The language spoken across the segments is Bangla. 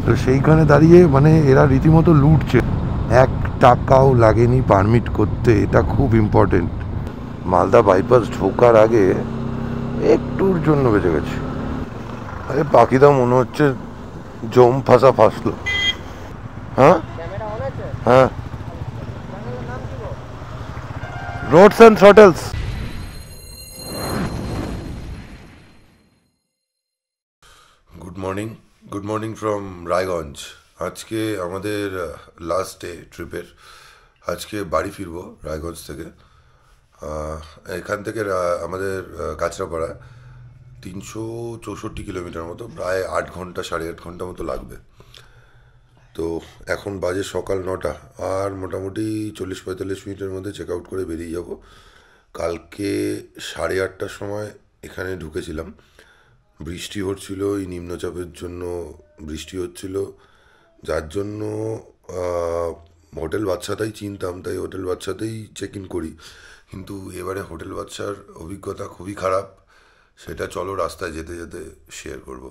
তো সেইখানে দাঁড়িয়ে মানে এরা রীতিমতো লুটছে। 1 টাকাও লাগেনি পারমিট করতে, এটা খুব ইম্পর্টেন্ট। মালদা বাইপাস ঢোকার আগে একটুর জন্য বেঁচে গেছে। আরে পাখিটা মনে হচ্ছে জম ফাঁসলো। হ্যাঁ হ্যাঁ, roads and throttles. Good morning from Raiganj. আজকে আমাদের লাস্ট ডে ট্রিপের। আজকে বাড়ি ফিরবো রায়গঞ্জ থেকে। এখান থেকে আমাদের কাঁচরাপাড়া 364 কিলোমিটার মতো, প্রায় 8 ঘন্টা 8.5 ঘন্টা মতো লাগবে। তো এখন বাজে সকাল 9টা, আর মোটামুটি 40-45 মিনিটের মধ্যে চেক আউট করে বেরিয়ে যাব। কালকে 8:30টার সময় এখানে ঢুকেছিলাম। বৃষ্টি হচ্ছিল, এই নিম্নচাপের জন্য বৃষ্টি হচ্ছিল, যার জন্য হোটেল বাদশাতেই চিনতাম, তাই হোটেল বাদশাতেই চেক ইন করি। কিন্তু এবারে হোটেল বাদশার অভিজ্ঞতা খুবই খারাপ, সেটা চলো রাস্তায় যেতে যেতে শেয়ার করব।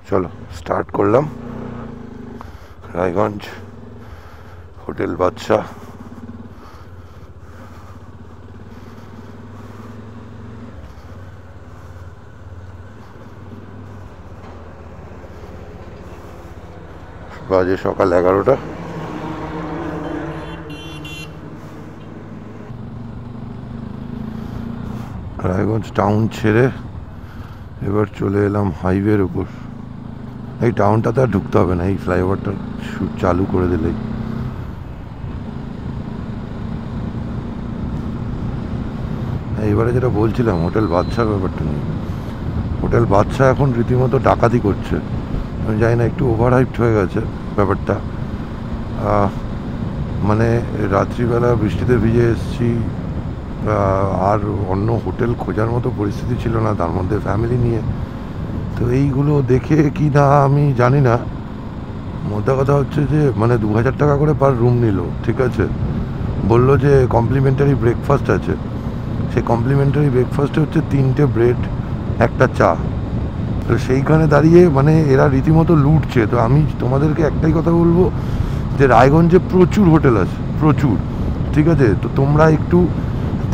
চলো স্টার্ট করলাম। রায়গঞ্জ হোটেল বাদশা। বাজে সকাল 11টা। রায়গঞ্জ টাউন ছেড়ে এবার চলে এলাম হাইওয়ের উপর। এই টাউনটাতে আর ঢুকতে হবে না, এই ফ্লাইওভারটা চালু করে দিলেই। এবারে যেটা বলছিলাম হোটেল বাদশার ব্যাপারটা নিয়ে, হোটেল বাদশা এখন রীতিমতো ডাকাতি করছে। আমি জানি না, একটু ওভার হাইপড হয়ে গেছে ব্যাপারটা। মানে রাত্রিবেলা বৃষ্টিতে ভিজে এসেছি, আর অন্য হোটেল খোঁজার মতো পরিস্থিতি ছিল না, তার মধ্যে ফ্যামিলি নিয়ে। তো এইগুলো দেখে কি না আমি জানি না, মোদ্দা কথা হচ্ছে যে মানে 2000 টাকা করে পার রুম নিল, ঠিক আছে। বললো যে কমপ্লিমেন্টারি ব্রেকফাস্ট আছে। সেই কমপ্লিমেন্টারি ব্রেকফাস্টে হচ্ছে 3টে ব্রেড, একটা চা। তো সেইখানে দাঁড়িয়ে মানে এরা রীতিমতো লুটছে। তো আমি তোমাদেরকে একটাই কথা বলবো যে রায়গঞ্জে প্রচুর হোটেল আছে, প্রচুর, ঠিক আছে। তো তোমরা একটু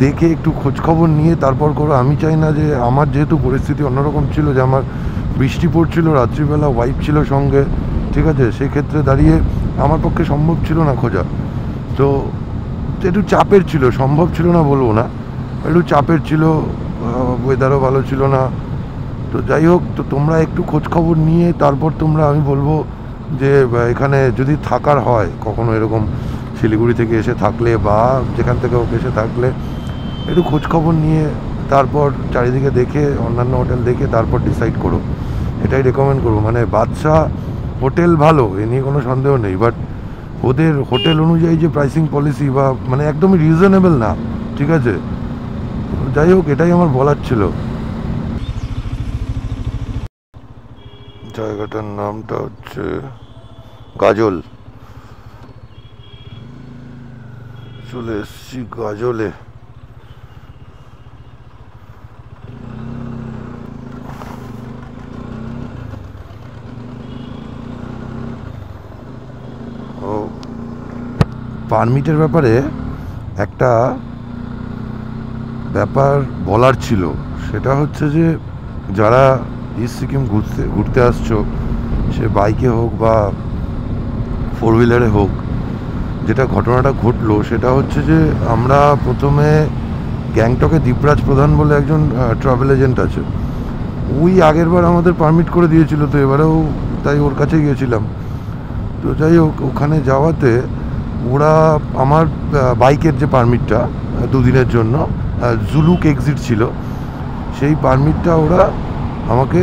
দেখে একটু খোঁজখবর নিয়ে তারপর করো। আমি চাই না যে, আমার যেহেতু পরিস্থিতি অন্যরকম ছিল, যে আমার বৃষ্টি পড়ছিল, রাত্রিবেলা ওয়াইফ ছিল সঙ্গে, ঠিক আছে, সেক্ষেত্রে দাঁড়িয়ে আমার পক্ষে সম্ভব ছিল না খোঁজা। তো একটু চাপের ছিল, সম্ভব ছিল না বলবো না, একটু চাপের ছিল, ওয়েদারও ভালো ছিল না। তো যাই হোক, তো তোমরা একটু খোঁজখবর নিয়ে তারপর তোমরা, আমি বলবো যে এখানে যদি থাকার হয় কখনো, এরকম শিলিগুড়ি থেকে এসে থাকলে বা যেখান থেকে হোক এসে থাকলে, একটু খোঁজখবর নিয়ে তারপর চারিদিকে দেখে, অন্যান্য হোটেল দেখে তারপর ডিসাইড করো, এটাই রেকমেন্ড করবো। মানে বাদশা হোটেল ভালো, এ নিয়ে কোনো সন্দেহ নেই, বাট ওদের হোটেল অনুযায়ী যে প্রাইসিং পলিসি বা মানে একদমই রিজনেবল না, ঠিক আছে। যাই হোক, এটাই আমার বলার ছিল। জায়গাটার নামটা হচ্ছে গাজল। চলে এসছি গাজলে। ও, পারমিটের ব্যাপারে একটা ব্যাপার বলার ছিল, সেটা হচ্ছে যে যারা ইস্ট সিকিম ঘুরতে আসছো, সে বাইকে হোক বা 4 হুইলারে হোক, যেটা ঘটনাটা ঘটলো সেটা হচ্ছে যে আমরা প্রথমে গ্যাংটকে দীপরাজ প্রধান বলে একজন ট্রাভেল এজেন্ট আছে, ওই আগেরবার আমাদের পারমিট করে দিয়েছিল, তো এবারেও তাই ওর কাছে গিয়েছিলাম। তো যাই হোক, ওখানে যাওয়াতে ওরা আমার বাইকের যে পারমিটটা 2 দিনের জন্য জুলুক এক্সিট ছিল, সেই পারমিটটা ওরা আমাকে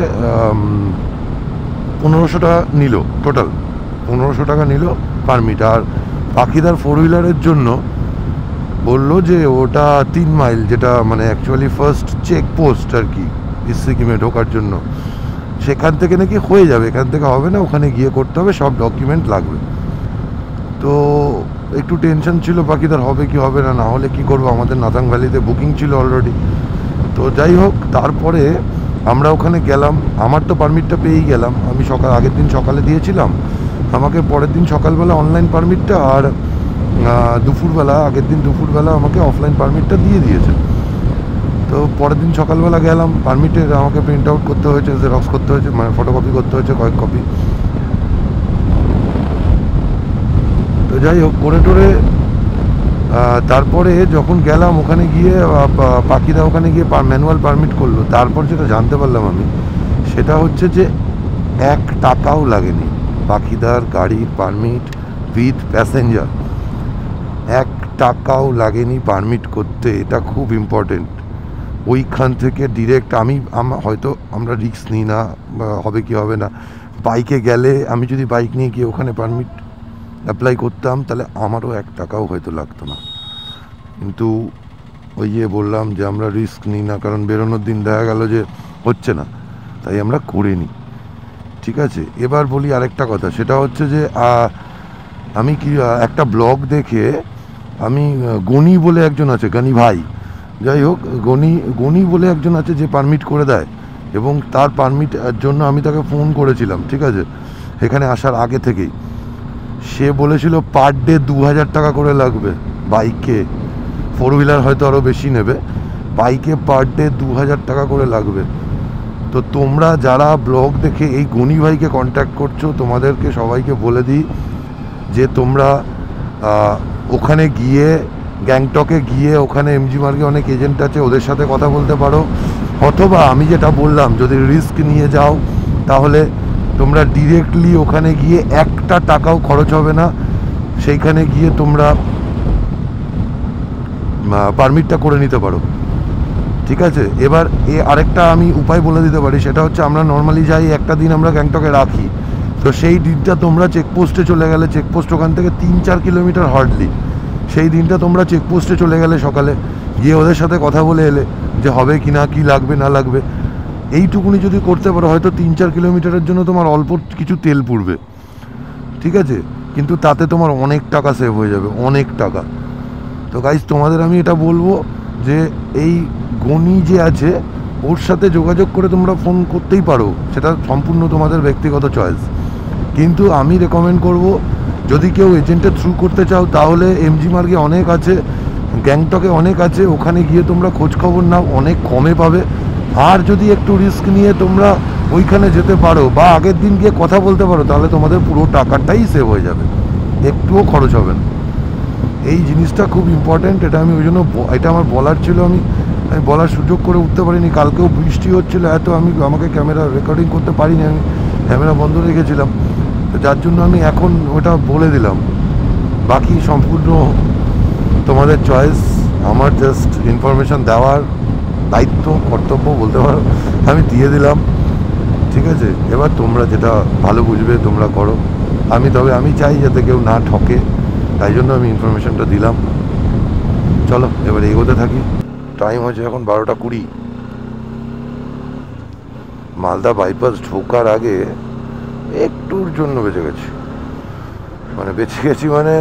1500 টাকা নিল, টোটাল 1500 টাকা নিল পারমিট। আর পাখিদার 4 হুইলারের জন্য বললো যে ওটা 3 মাইল, যেটা মানে অ্যাকচুয়ালি ফার্স্ট চেক পোস্ট আর কি ইস্ট সিকিমে ঢোকার জন্য, সেখান থেকে নাকি হয়ে যাবে, এখান থেকে হবে না, ওখানে গিয়ে করতে হবে, সব ডকুমেন্ট লাগবে। তো একটু টেনশন ছিল পাখিদার হবে কি হবে না, না হলে কি করবো, আমাদের নাথাং ভ্যালিতে বুকিং ছিল অলরেডি। তো যাই হোক, তারপরে আমরা ওখানে গেলাম, আমার তো পারমিটটা পেয়েই গেলাম, আমি আগের দিন সকালে দিয়েছিলাম, আমাকে পরের দিন সকালবেলা অনলাইন পারমিটটা আর দুপুরবেলা, আগের দিন দুপুরবেলা আমাকে অফলাইন পারমিটটা দিয়ে দিয়েছে। তো পরের দিন সকালবেলা গেলাম, পারমিটের আমাকে প্রিন্ট আউট করতে হয়েছে, জেরক্স করতে হয়েছে, মানে ফটোকপি করতে হয়েছে কয়েক কপি। তো যাই হোক করে টোরে তারপরে যখন গেলাম ওখানে গিয়ে পাখিরা ওখানে গিয়ে ম্যানুয়াল পারমিট করলো, তারপর যেটা জানতে পারলাম আমি, সেটা হচ্ছে যে 1 টাকাও লাগেনি পাখিদার গাড়ির পারমিট উইথ প্যাসেঞ্জার, 1 টাকাও লাগেনি পারমিট করতে। এটা খুব ইম্পর্টেন্ট। ওইখান থেকে ডিরেক্ট হয়তো আমরা রিস্ক নিই না, হবে কি হবে না, বাইকে গেলে আমি যদি বাইক নিয়ে গিয়ে ওখানে পারমিট অ্যাপ্লাই করতাম তাহলে আমারও 1 টাকাও হয়তো লাগতো না। কিন্তু ওই যে বললাম যে আমরা রিস্ক নিই না, কারণ বেরোনোর দিন দেখা গেল যে হচ্ছে না, তাই আমরা করে নিই। ঠিক আছে, এবার বলি আরেকটা কথা, সেটা হচ্ছে যে আমি কি একটা ব্লগ দেখে, আমি গনি বলে একজন আছে, গনি ভাই, যাই হোক, গনি বলে একজন আছে যে পারমিট করে দেয়, এবং তার পারমিট জন্য আমি তাকে ফোন করেছিলাম, ঠিক আছে, এখানে আসার আগে থেকেই। সে বলেছিল পার ডে 2000 টাকা করে লাগবে বাইকে, 4 হুইলার হয়তো আরও বেশি নেবে, বাইকে পার ডে 2000 টাকা করে লাগবে। তো তোমরা যারা ব্লগ দেখে এই গনি ভাইকে কন্ট্যাক্ট করছো, তোমাদেরকে সবাইকে বলে দিই যে তোমরা ওখানে গিয়ে, গ্যাংটকে গিয়ে, ওখানে এমজি মার্গে অনেক এজেন্ট আছে, ওদের সাথে কথা বলতে পারো, অথবা আমি যেটা বললাম, যদি রিস্ক নিয়ে যাও তাহলে তোমরা ডিরেক্টলি ওখানে গিয়ে 1 টাকাও খরচ হবে না, সেইখানে গিয়ে তোমরা পারমিটটা করে নিতে পারো। ঠিক আছে, এবার আরেকটা আমি উপায় বলে দিতে পারি, সেটা হচ্ছে আমরা নর্মালি যাই, একটা দিন আমরা গ্যাংটকে রাখি, তো সেই দিনটা তোমরা চেকপোস্টে চলে গেলে, চেকপোস্ট ওখান থেকে 3-4 কিলোমিটার হার্ডলি, সেই দিনটা তোমরা চেকপোস্টে চলে গেলে সকালে গিয়ে ওদের সাথে কথা বলে এলে যে হবে কি না, কি লাগবে না লাগবে, এইটুকুনি যদি করতে পারো, হয়তো 3-4 কিলোমিটারের জন্য তোমার অল্প কিছু তেল পুড়বে, ঠিক আছে, কিন্তু তাতে তোমার অনেক টাকা সেভ হয়ে যাবে, অনেক টাকা। তো গাইজ, তোমাদের আমি এটা বলবো যে এই গনি যে আছে, ওর সাথে যোগাযোগ করে তোমরা ফোন করতেই পারো, সেটা সম্পূর্ণ তোমাদের ব্যক্তিগত চয়েস, কিন্তু আমি রেকমেন্ড করব, যদি কেউ এজেন্টের থ্রু করতে চাও তাহলে এমজি মার্গে অনেক আছে, গ্যাংটকে অনেক আছে, ওখানে গিয়ে তোমরা খোঁজ খবর নাও, অনেক কমে পাবে। আর যদি একটু রিস্ক নিয়ে তোমরা ওইখানে যেতে পারো বা আগের দিন গিয়ে কথা বলতে পারো, তাহলে তোমাদের পুরো টাকাটাই সেভ হয়ে যাবে, একটুও খরচ হবে না। এই জিনিসটা খুব ইম্পর্ট্যান্ট, এটা আমি ওই জন্য, এটা আমার বলার ছিল, আমি বলার সুযোগ করে উঠতে পারিনি, কালকেও বৃষ্টি হচ্ছিলো এত, আমাকে ক্যামেরা রেকর্ডিং করতে পারিনি, আমি ক্যামেরা বন্ধ রেখেছিলাম, তো যার জন্য আমি এখন ওটা বলে দিলাম। বাকি সম্পূর্ণ তোমাদের চয়েস, আমার জাস্ট ইনফরমেশান দেওয়ার দায়িত্ব, কর্তব্য বলতে পারো, আমি দিয়ে দিলাম, ঠিক আছে। এবার তোমরা যেটা ভালো বুঝবে তোমরা করো, তবে আমি চাই যাতে কেউ না ঠকে, তাই জন্য আমি ইনফরমেশানটা দিলাম। চলো এবার এগোতে থাকি। টাইম হচ্ছে এখন 12টা 20। মালদা বাইপাস ঢোকার আগে একটুর জন্য বেঁচে গেছি, মানে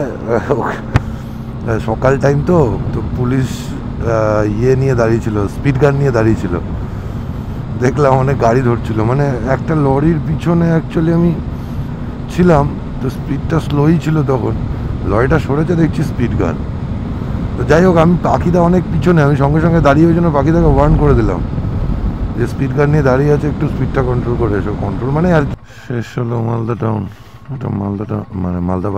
সকাল টাইম তো পুলিশ নিয়ে দাঁড়িয়েছিল, স্পিড গান নিয়ে দাঁড়িয়েছিল, দেখলাম অনেক গাড়ি ধরছিল, মানে একটা লরির পিছনে অ্যাকচুয়ালি আমি ছিলাম, তো স্পিডটা স্লোই ছিল, তখন লরিটা সরেছে, দেখছি স্পিড গান। তো যাই হোক, আমি পাখিদা অনেক পিছনে, আমি সঙ্গে সঙ্গে দাঁড়িয়ে ওই জন্য পাখিদাকে ওয়ার্ন করে দিলাম যে স্পিড গান নিয়ে দাঁড়িয়ে আছে, একটু স্পিডটা কন্ট্রোল করে এসো, কন্ট্রোল মানে আর। শেষ হলো মালদা টাউন, এটা মালদাটা মানে মালদা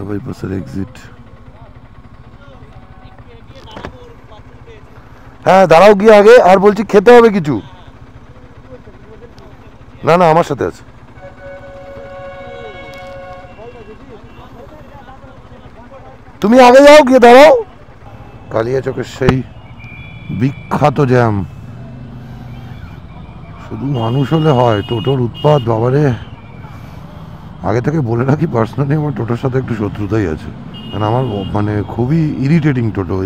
বাইপাসের এক্সিট। হ্যাঁ দাঁড়াও গিয়ে আগে, আর বলছি খেতে হবে কিছু, না না আমার সাথে আছে। তুমি আগে যাও, গিয়ে দাঁড়াও। কালিয়াচকের সেই বিখ্যাত জ্যাম, শুধু মানুষ হলে হয়, টোটোর উৎপাত বাবারে। আগে থেকে বলে রাখি, পার্সোনালি আমার টোটোর সাথে একটু শত্রুতাই আছে, কারণ আমার খুবই ইরিটেটিং টোটো।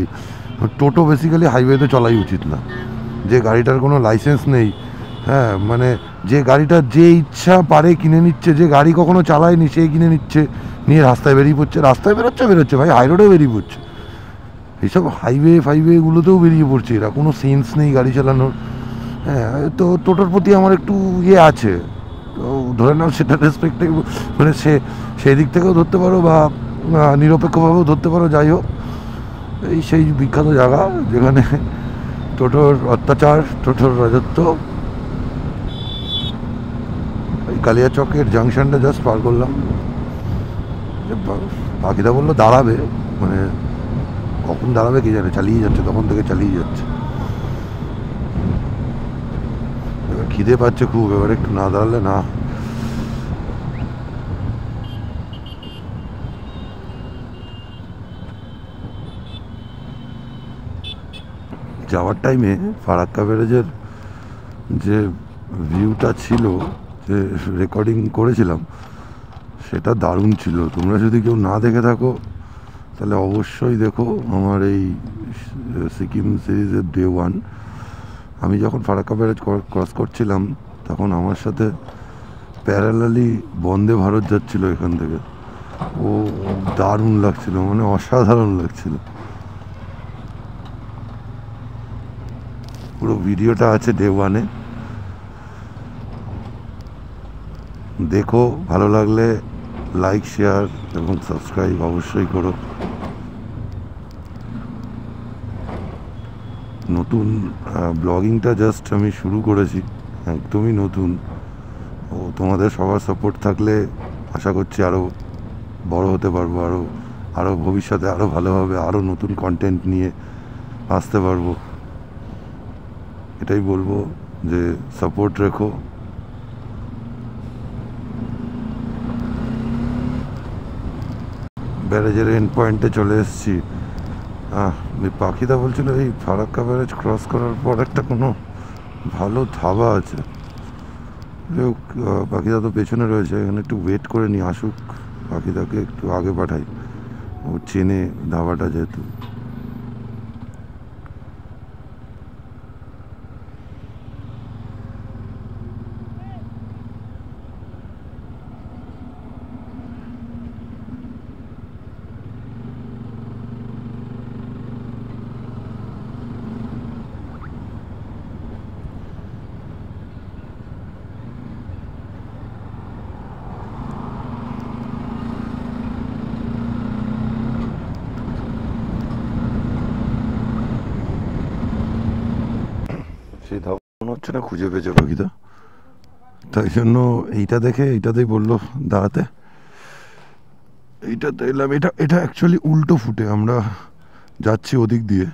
টোটো বেসিক্যালি হাইওয়েতে চলাই উচিত না, যে গাড়িটার কোনো লাইসেন্স নেই হ্যাঁ মানে যে গাড়িটা যে ইচ্ছা পারে কিনে নিচ্ছে, যে গাড়ি কখনো চালায়নি সে কিনে নিচ্ছে, নিয়ে রাস্তায় বেরিয়ে পড়ছে, রাস্তায় বেরোচ্ছে ভাই, হাই রোডেও বেরিয়ে পড়ছে, এইসব হাইওয়েগুলোতেও বেরিয়ে পড়ছে, এরা কোনো সেন্স নেই গাড়ি চালানোর। হ্যাঁ, তো টোটোর প্রতি আমার একটু ইয়ে আছে, তো ধরে নাও সেটা রেসপেক্টে, মানে সেই দিক থেকেও ধরতে পারো বা নিরপেক্ষভাবেও ধরতে পারো, যাই হোক এই সেই বিখ্যাত জায়গা যেখানে টোটোর অত্যাচার, টোটোর রাজত্ব। এই কালিয়াচকের জাংশনটা জাস্ট পার করলাম, পাখিটা বললো দাঁড়াবে, মানে কখন দাঁড়াবে কি জানে, চালিয়ে যাচ্ছে, তখন থেকে চালিয়ে যাচ্ছে। এবার খিদে পাচ্ছে খুব, এবার একটু না দাঁড়ালে না। যাওয়ার টাইমে ফারাক্কা ব্যারেজের যে ভিউটা ছিল, যে রেকর্ডিং করেছিলাম, সেটা দারুণ ছিল। তোমরা যদি কেউ না দেখে থাকো তাহলে অবশ্যই দেখো আমার এই সিকিম সিরিজের ডে 1। আমি যখন ফারাক্কা ব্যারেজ ক্রস করছিলাম তখন আমার সাথে প্যারালালি বন্দে ভারত যাচ্ছিল এখান থেকে, ও দারুণ লাগছিল, মানে অসাধারণ লাগছিল। পুরো ভিডিওটা আছে ডে 1-এ, দেখো। ভালো লাগলে লাইক, শেয়ার এবং সাবস্ক্রাইব অবশ্যই করো। নতুন ব্লগিংটা জাস্ট আমি শুরু করেছি, একদমই নতুন। ও তোমাদের সবার সাপোর্ট থাকলে আশা করছি আরও বড় হতে পারবো, আরও ভবিষ্যতে আরও ভালোভাবে আরও নতুন কন্টেন্ট নিয়ে আসতে পারবো। এটাই বলবো যে সাপোর্ট রেখো। ব্যারেজের এন্ড পয়েন্টে চলে এসেছি। পাখিদা বলছিল এই ফারাক্কা ব্যারেজ ক্রস করার পর একটা কোনো ভালো ধাবা আছে। পাখিদা তো পেছনে রয়েছে, এখানে একটু ওয়েট করে নিয়ে আসুক, পাখিদাকে একটু আগে পাঠাই, ও চেনে ধাবাটা যেহেতু। সেই ধাবা মনে হচ্ছে না খুঁজে পেয়েছে পাখিদা, তাই জন্য এইটা দেখে এইটাতেই বললো দাঁড়াতে। এইটাতে এলাম, এটা অ্যাকচুয়ালি উল্টো ফুটে, আমরা যাচ্ছি ওদিক দিয়ে,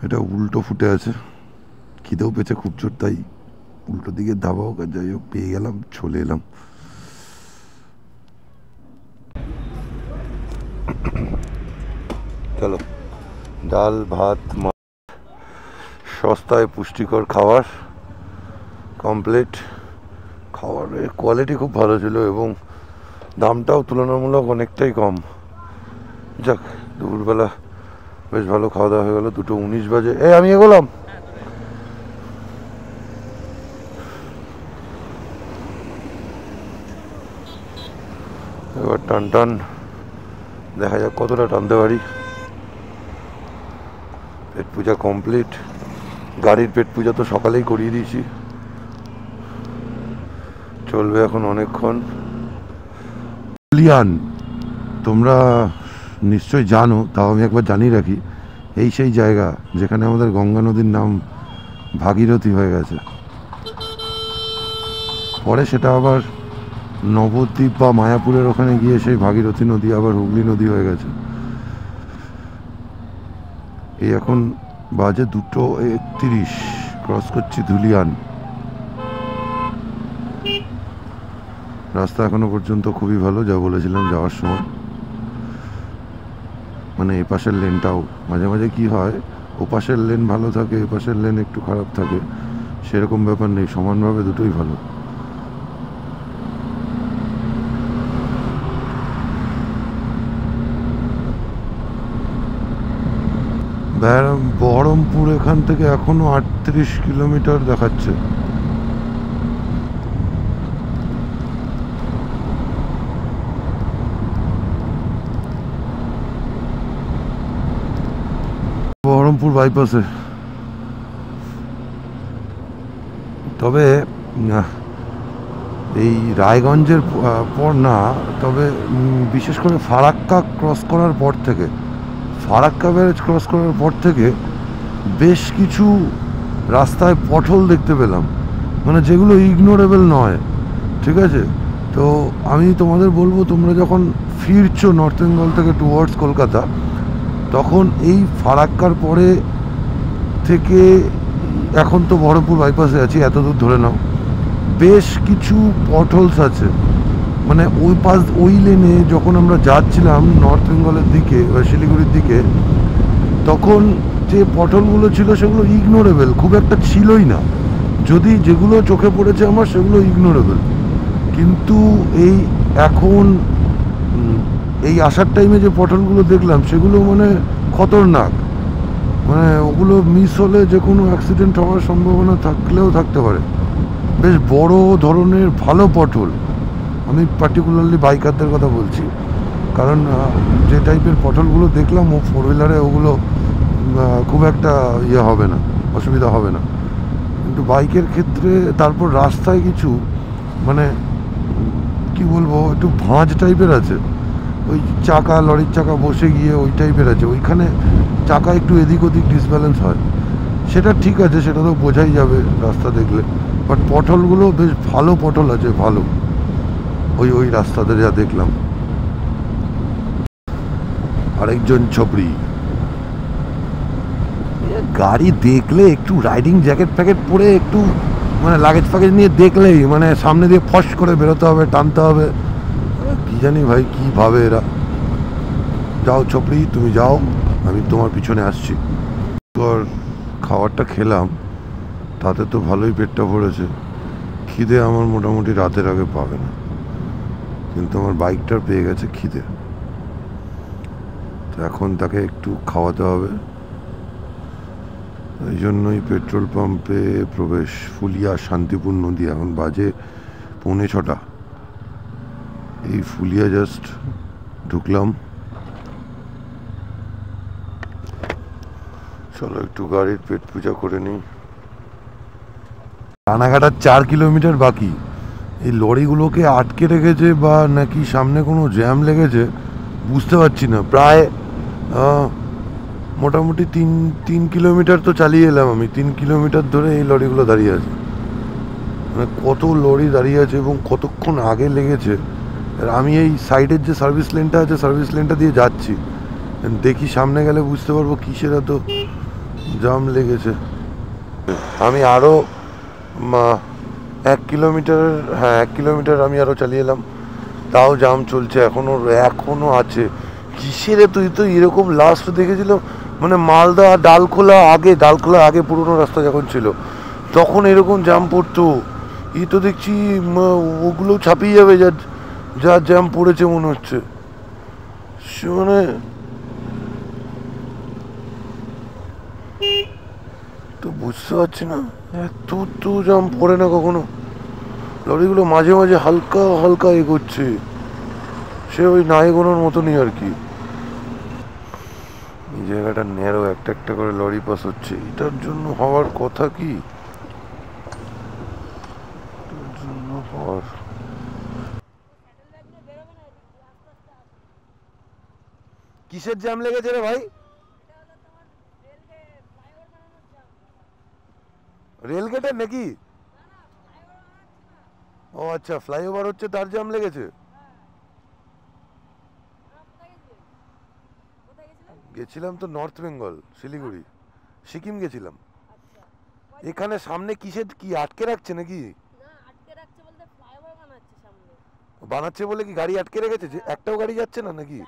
এটা উল্টো ফুটে আছে। খিদেও পেয়েছে খুব জোর, তাই উল্টো দিকে ধাবা হোক আর যাই হোক পেয়ে গেলাম, চলে এলাম। চলো, ডাল ভাত সস্তায় পুষ্টিকর খাবার কমপ্লিট। খাবারের কোয়ালিটি খুব ভালো ছিল এবং দামটাও তুলনামূলক অনেকটাই কম। যাক, দুপুরবেলা বেশ ভালো খাওয়া দাওয়া হয়ে গেলো। 2:19 বাজে। আমি এগোলাম। এবার টান দেখা যাক কতটা টানতে পারি। পেট পূজা কমপ্লিট, গাড়ির পেট পূজা তো সকালেই করিয়ে দিয়েছি, চলবে এখন অনেকক্ষণ। ধুলিয়ান তোমরা নিশ্চয়ই জানো, তাও আমি একবার জানিয়ে রাখি, এই সেই জায়গা যেখানে আমাদের গঙ্গা নদীর নাম ভাগীরথী হয়ে গেছে। পরে সেটা আবার নবদ্বীপ বা মায়াপুরের ওখানে গিয়ে সেই ভাগীরথী নদী আবার হুগলি নদী হয়ে গেছে। এই এখন বাজে 2:31, ক্রস করছি ধুলিয়ান। রাস্তা এখনো পর্যন্ত খুবই ভালো, যা বলেছিলাম যাওয়ার সময়। মানে এপাশের লেনটাও মাঝে মাঝে কি হয়, ওপাশের লেন ভালো থাকে, এপাশের লেন একটু খারাপ থাকে, সেরকম ব্যাপার নেই, সমানভাবে দুটোই ভালো। বহরমপুর এখান থেকে এখনো 38 কিলোমিটার দেখাচ্ছে। বহরমপুর বাইপাসে। তবে এই রায়গঞ্জের পর না, তবে বিশেষ করে ফারাক্কা ক্রস করার পর থেকে, ফারাক্কা ব্যারেজ ক্রস করার পর থেকে বেশ কিছু রাস্তায় পটহোল দেখতে পেলাম, মানে যেগুলো ইগনোরেবল নয়, ঠিক আছে? তো আমি তোমাদের বলবো, তোমরা যখন ফিরছো নর্থ বেঙ্গল থেকে টুয়ার্ডস কলকাতা, তখন এই ফারাক্কার পরে থেকে, এখন তো বহরমপুর বাইপাসে আছি, এত দূর ধরে নাও, বেশ কিছু পটহোলস আছে। মানে ওই লেনে যখন আমরা যাচ্ছিলাম নর্থ বেঙ্গলের দিকে বা শিলিগুড়ির দিকে, তখন যে পটহোলগুলো ছিল সেগুলো ইগনোরেবল খুব একটা ছিলই না। যদি যেগুলো চোখে পড়েছে আমার, সেগুলো ইগনোরেবল। কিন্তু এই এখন এই আসার টাইমে যে পটহোলগুলো দেখলাম, সেগুলো মানে খতরনাক। মানে ওগুলো মিস হলে যে কোনো অ্যাক্সিডেন্ট হওয়ার সম্ভাবনা থাকলেও থাকতে পারে। বেশ বড় ধরনের ভালো পটহোল। আমি পার্টিকুলারলি বাইকারদের কথা বলছি, কারণ যে টাইপের পটহোলগুলো দেখলাম, ও ফোর হুইলারে ওগুলো খুব একটা ইয়ে হবে না, অসুবিধা হবে না। কিন্তু বাইকের ক্ষেত্রে, তারপর রাস্তায় কিছু মানে কি বলবো, একটু ভাঁজ টাইপের আছে, ওই চাকা, লরির চাকা বসে গিয়ে ওই টাইপের আছে, ওইখানে চাকা একটু এদিক ওদিক ডিসব্যালেন্স হয়। সেটা ঠিক আছে, সেটা তো বোঝাই যাবে রাস্তা দেখলে। বাট পটহোলগুলো বেশ ভালো পটহোল আছে, ভালো। ওই রাস্তাতে যা দেখলাম। আরেকজন ছপড়ি গাড়ি দেখলে একটু রাইডিং জ্যাকেট প্যাকেট পরে, একটু মানে লাগেজ ফ্যাগেজ নিয়ে দেখলেই মানে সামনে দিয়ে ফস করে বেরোতে হবে, টানতে হবে। কি জানি ভাই কি ভাবে এরা। যাও ছপড়ি, তুমি যাও, আমি তোমার পিছনে আসছি। তোর খাবারটা খেলাম, তাতে তো ভালোই পেটটা ভরেছে। খিদে আমার মোটামুটি রাতের আগে পাবে না, কিন্তু আমার বাইকটার পেয়ে গেছে খিদে। তো এখন তাকে একটু খাওয়াতে হবে। এই জন্যই পেট্রোল পাম্পে প্রবেশ, ফুলিয়া শান্তিপুর নদী। এখন বাজে 6:45। এই ফুলিয়া জাস্ট ঢুকলাম। চলো একটু গাড়ির পেট পূজা করে নিই। রানাঘাটার 4 কিলোমিটার বাকি। এই লরিগুলোকে আটকে রেখেছে বা নাকি সামনে কোনো জ্যাম লেগেছে বুঝতে পারছি না। প্রায় মোটামুটি 3 কিলোমিটার তো চালিয়ে এলাম আমি। 3 কিলোমিটার ধরে এই লরিগুলো দাঁড়িয়ে আছে। মানে কত লরি দাঁড়িয়ে আছে এবং কতক্ষণ আগে লেগেছে। আমি এই সাইডের যে সার্ভিস লেনটা আছে, সার্ভিস লেনটা দিয়ে যাচ্ছি, দেখি সামনে গেলে বুঝতে পারবো কিসের এত জাম লেগেছে। আমি আরও 1 কিলোমিটার, হ্যাঁ 1 কিলোমিটার আমি আরও চালিয়ে এলাম, তাও জাম চলছে এখনো আছে। কিসের তুই তো এরকম লাস্ট দেখেছিল মানে মালদা ডালখোলা আগে পুরনো রাস্তা যখন ছিল, তখন এরকম জাম পড়তো। এই তো দেখছি ওগুলো ছাপিয়ে যাবে, যা জ্যাম পড়েছে মনে হচ্ছে। মানে তো বুঝতে পারছি না, এত তো জাম পড়ে না কখনো। লরিগুলো মাঝে মাঝে হালকা হালকা এগোচ্ছে, সে ওই না এগোনোর মতনই আর কি। এই জায়গাটা ন্যারো, একটা একটা করে লরি পাস হচ্ছে। এটার জন্য হওয়ার কথা কি? কিসের জ্যাম লেগেছে রে ভাই? রেল গেটের নাকি? ও আচ্ছা, ফ্লাইওভার হচ্ছে, তার জ্যাম লেগেছে। গেছিলাম তো নর্থ বেঙ্গল, শিলিগুড়ি, সিকিম গেছিলাম। এখানে সামনে কিসের কি আটকে রাখছে নাকি? বানাচ্ছে বলে কি গাড়ি আটকে রেখেছে? যে একটাও গাড়ি যাচ্ছে না নাকি?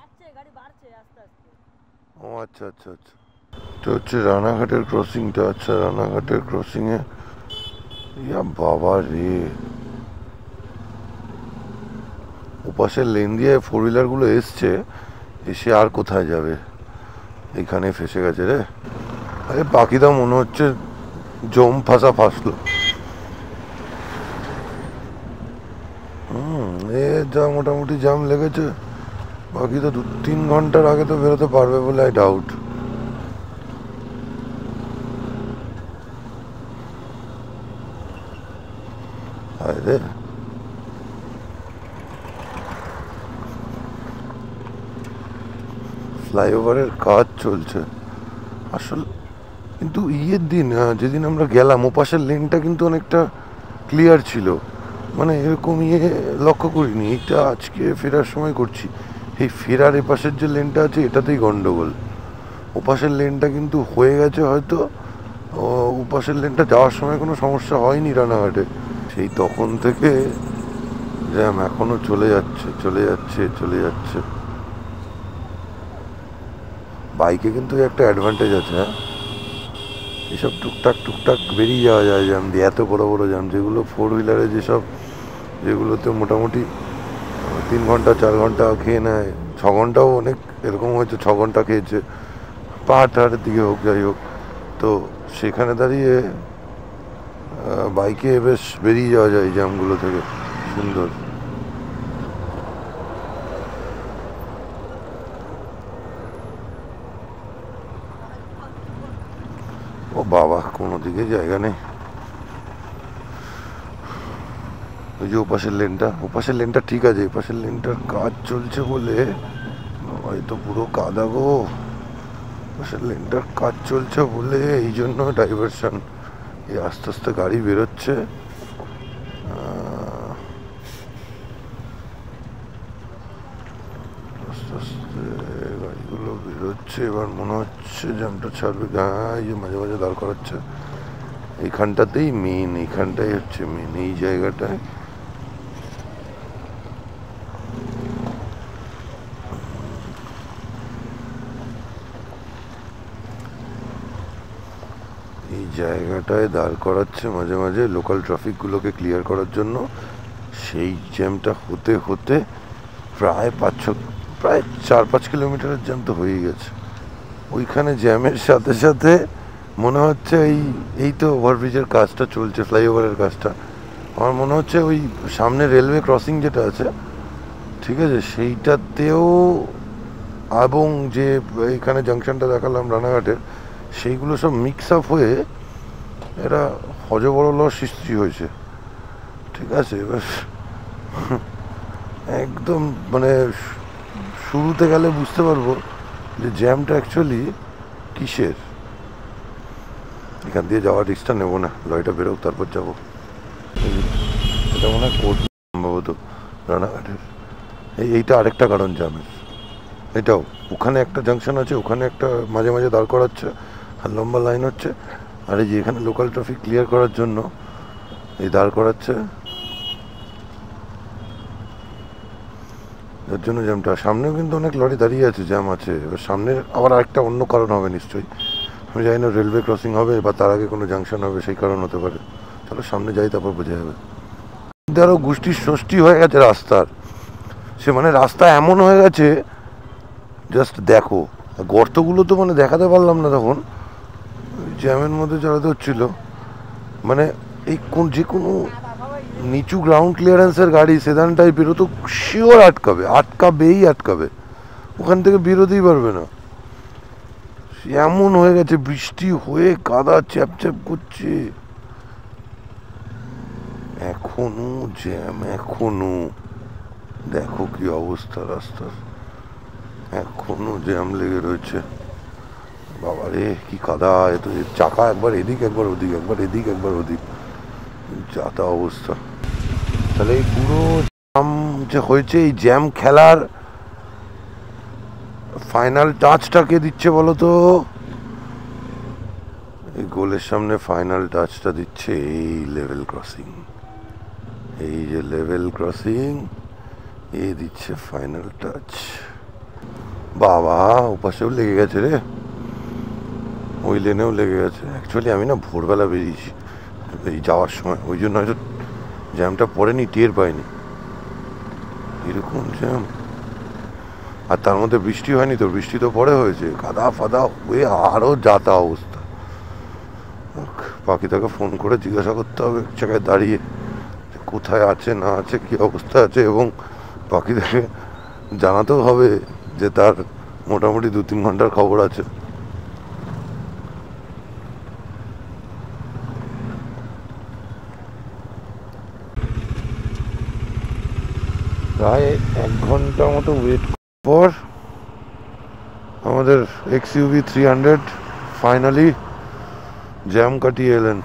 ও আচ্ছা আচ্ছা আচ্ছা। এটা হচ্ছে রানাঘাটের ক্রসিংটা। আচ্ছা, রানাঘাটের ক্রসিংয়ে ইয়া বাবা রে, ওপাশের লেন দিয়ে ফোর হুইলারগুলো এসছে, এসে আর কোথায় যাবে, এখানে ফেসে গেছে রে। আরে বাকিটা মনে হচ্ছে জম ফাঁসলো। এ যা মোটামুটি জাম লেগেছে, বাকি তো 2-3 ঘন্টার আগে তো বেরোতে পারবে বলে আই ডাউট। আরে ফ্লাইওভারের কাজ চলছে আসল, কিন্তু ইয়ের দিন যেদিন আমরা গেলাম ওপাশের লেনটা কিন্তু অনেকটা ক্লিয়ার ছিল, মানে এরকম লক্ষ্য করিনি। এইটা আজকে ফেরার সময় করছি। এই ফেরার এপাশের যে লেনটা আছে এটাতেই গন্ডগোল। ওপাশের লেনটা কিন্তু হয়ে গেছে হয়তো, ওপাশের লেনটা যাওয়ার সময় কোনো সমস্যা হয়নি রানাঘাটে, সেই তখন থেকে জ্যাম এখনো চলে যাচ্ছে চলে যাচ্ছে চলে যাচ্ছে। বাইকে কিন্তু একটা অ্যাডভান্টেজ আছে, হ্যাঁ, এসব টুকটাক টুকটাক বেরিয়ে যাওয়া যায় জ্যাম দিয়ে, এত বড় বড় জ্যাম যেগুলো ফোর হুইলারে যেসব, যেগুলোতে মোটামুটি 3 ঘন্টা 4 ঘন্টা খেয়ে নেয়, 6 ঘন্টাও অনেক, এরকম হয়তো 6 ঘন্টা খেয়েছে পাহাড় দিকে হোক যাই হোক, তো সেখানে দাঁড়িয়ে বাইকে বেশ বেরিয়ে যাওয়া যায় জ্যামগুলো থেকে সুন্দর। ও বাবা, কোনো দিকে জায়গা নেই। ওই যে ওপাশের লেনটা ঠিক আছে, এপাশের লেনটার কাজ চলছে বলে হয়তো পুরো কাদা গো। ওপাশের লেনটার কাজ চলছে বলে এই জন্য ডাইভারশন, এই আস্তে আস্তে গাড়ি বেরোচ্ছে। আস্তে আস্তে গাড়িগুলো বেরোচ্ছে, এবার মনে হচ্ছে জ্যামটা ছাড়বে। হ্যাঁ, এই যে মাঝে মাঝে দাঁড় করাচ্ছে এইখানটাতেই মেন, এইখানটাই হচ্ছে মেন, এই জায়গাটায়। এই জায়গাটায় দাঁড় করাচ্ছে মাঝে মাঝে লোকাল ট্রাফিকগুলোকে ক্লিয়ার করার জন্য। সেই জ্যামটা হতে হতে প্রায় 4-5 কিলোমিটারের জ্যাম তো হয়েই গেছে। ওইখানে জ্যামের সাথে সাথে মনে হচ্ছে এই তো ওভারব্রিজের কাজটা চলছে, ফ্লাইওভারের কাজটা। আমার মনে হচ্ছে ওই সামনে রেলওয়ে ক্রসিং যেটা আছে, ঠিক আছে, সেইটাতেও এবং যে এইখানে জাংশনটা দেখালাম রানাঘাটের, সেইগুলো সব মিক্স আপ হয়ে এরা হজবরল সৃষ্টি হয়েছে। ঠিক আছে, এবার একদম মানে শুরুতে গেলে বুঝতে পারবো যে জ্যামটা অ্যাকচুয়ালি কিসের। এখান দিয়ে যাওয়ার রিস্কটা নেবো না, লরিটা বেরোক তারপর যাবো। এটা মনে হয় কোর্ট সম্ভবত রানাঘাটের। এইটা আরেকটা কারণ জ্যামের, এটাও ওখানে একটা জাংশন আছে, ওখানে একটা মাঝে মাঝে দাঁড় করাচ্ছে আর লম্বা লাইন হচ্ছে, আর এই যে এখানে লোকাল ট্রাফিক ক্লিয়ার করার জন্য এই দাঁড় করাচ্ছে, যার জন্য জ্যামটা। সামনেও কিন্তু অনেক লরি দাঁড়িয়ে আছে, জ্যাম আছে। এবার সামনে আবার আরেকটা অন্য কারণ হবে নিশ্চয়ই, আমি জানি না, রেলওয়ে ক্রসিং হবে বা তার আগে কোনো জাংশন হবে, সেই কারণ হতে পারে। চলো সামনে যাই, তারপর বোঝা যাবে। আরও গোষ্ঠীর ষষ্ঠী হয়ে গেছে রাস্তার, সে মানে রাস্তা এমন হয়ে গেছে জাস্ট দেখো। গর্তগুলো তো মানে দেখাতে পারলাম না তখন, জ্যামের মধ্যে চালাতে হচ্ছিল। মানে এই যে কোনো নিচু গ্রাউন্ড ক্লিয়ারেন্সের গাড়ি সেদান টাইপেরও তো শিওর আটকাবে, ওখান থেকে বেরোতেই পারবে না, এমন হয়ে গেছে। বৃষ্টি হয়ে কাদা চ্যাপ করছে, এখনো জ্যাম, এখনো দেখো কি অবস্থা রাস্তার, এখনো জ্যাম লেগে রয়েছে। বাবারে কি কাদা, এত চাকা একবার এদিক একবার ওদিক, একবার এদিক একবার ওদিক, যাতা অবস্থা। তাহলে এই পুরো জ্যাম যে হয়েছে, এই জ্যাম খেলার ফাইনাল টাচটা কে দিচ্ছে বলো তো? এই গোলের সামনে ফাইনাল টাচটা দিচ্ছে এই লেভেল ক্রসিং, এই যে লেভেল ক্রসিং, এ দিচ্ছে ফাইনাল টাচ। বাবা, ওপাশেও লেগে গেছে রে, ওই লেনেও লেগে গেছে। অ্যাকচুয়ালি আমি না ভোরবেলা বেরিয়েছি এই যাওয়ার সময়, ওই জন্য হয়তো জ্যামটা পড়েনি, টের পাইনি এরকম জ্যাম। আর তার মধ্যে বৃষ্টি হয়নি তো, বৃষ্টি তো পরে হয়েছে, কাদা ফাদা হয়ে আরও যাতা অবস্থা। পাখিটাকে ফোন করে জিজ্ঞাসা করতে হবে এক জায়গায় দাঁড়িয়ে কোথায় আছে না আছে, কী অবস্থা আছে, এবং পাখিটাকে জানাতেও হবে যে তার মোটামুটি 2-3 ঘন্টার খবর আছে। প্রায় 1 ঘন্টা মতো ওয়েট পর আমাদের XUV 300 ফাইনালি জ্যাম কাটিয়ে এলেন।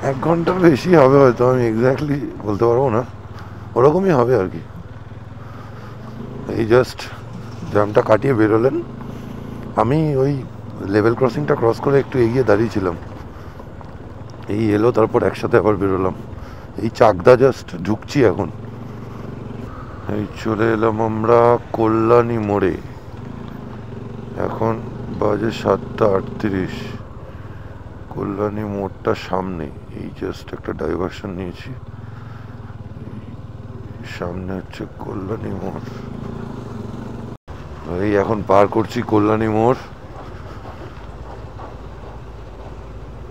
1 ঘন্টার বেশি হবে হয়তো, আমি এক্স্যাক্টলি বলতে পারবো না, ওরকমই হবে আর কি। এই জাস্ট জ্যামটা কাটিয়ে বেরোলেন। আমি ওই লেভেল ক্রসিংটা ক্রস করে একটু এগিয়ে দাঁড়িয়েছিলাম, এই এলো, তারপর একসাথে আবার বেরোলাম। এই চাকদা জাস্ট ঢুকছি এখন। এই চলে এলাম আমরা কল্যাণী মোড়ে। এখন বাজে 7:38। কল্যাণী মোড়টা সামনে, এই জাস্ট একটা ডাইভারশন নিয়েছি, সামনে হচ্ছে কল্যাণী মোড়। এই এখন পার করছি কল্যাণী মোড়।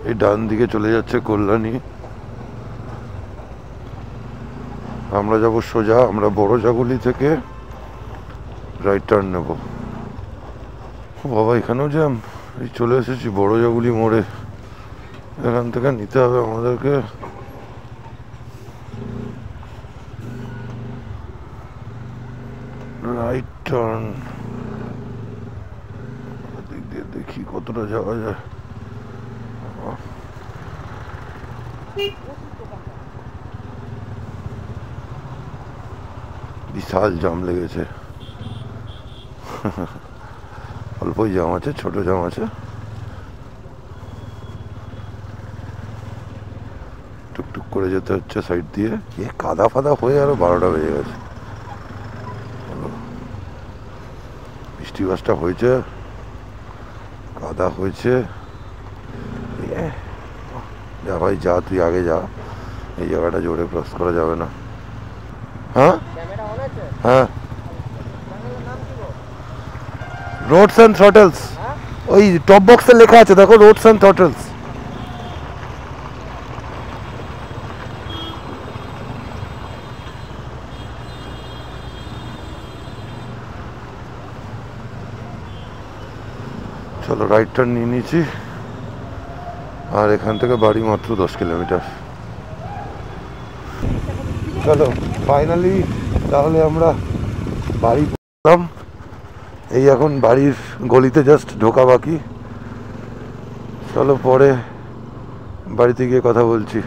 এই ডান দিকে চলে যাচ্ছে কল্যাণী, আমরা যাব সোজা, আমরা বড় জাগুলি থেকে রাইট টার্ন নেব। বাবা এখানেও জ্যাম। এই চলে এসেছি বড় জাগুলি মোড়ে, এখান থেকে নিতে হবে আমাদেরকে রাইট টার্ন। দিক দিয়ে দেখি কতটা যাওয়া যায়। বিশাল জাম লেগেছে। অল্পই জাম আছে, ছোট জাম আছে, টুকটুক করে যেতে হচ্ছে সাইড দিয়ে। এ কাদা ফাদা হয়ে আরো 12টা বেজে গেছে। বৃষ্টি বাসটা হয়েছে, কাদা হয়েছে। যা ভাই যা, তুই আগে যা, এই জায়গাটা জোরে ক্রস করা যাবে না। হ্যাঁ হ্যাঁ, রোডস অ্যান্ড থ্রটলস, ওই টপ বক্সে লেখা আছে দেখো, রোডস অ্যান্ড থ্রটলস। চলো রাইট টার্ন নিয়ে নিয়েছি, আর এখান থেকে বাড়ি মাত্র 10 কিলোমিটার। চলো ফাইনালি তাহলে আমরা বাড়ি পৌঁছলাম। এই এখন বাড়ির গলিতে জাস্ট ঢোকা বাকি। চলো পরে বাড়িতে গিয়ে কথা বলছি।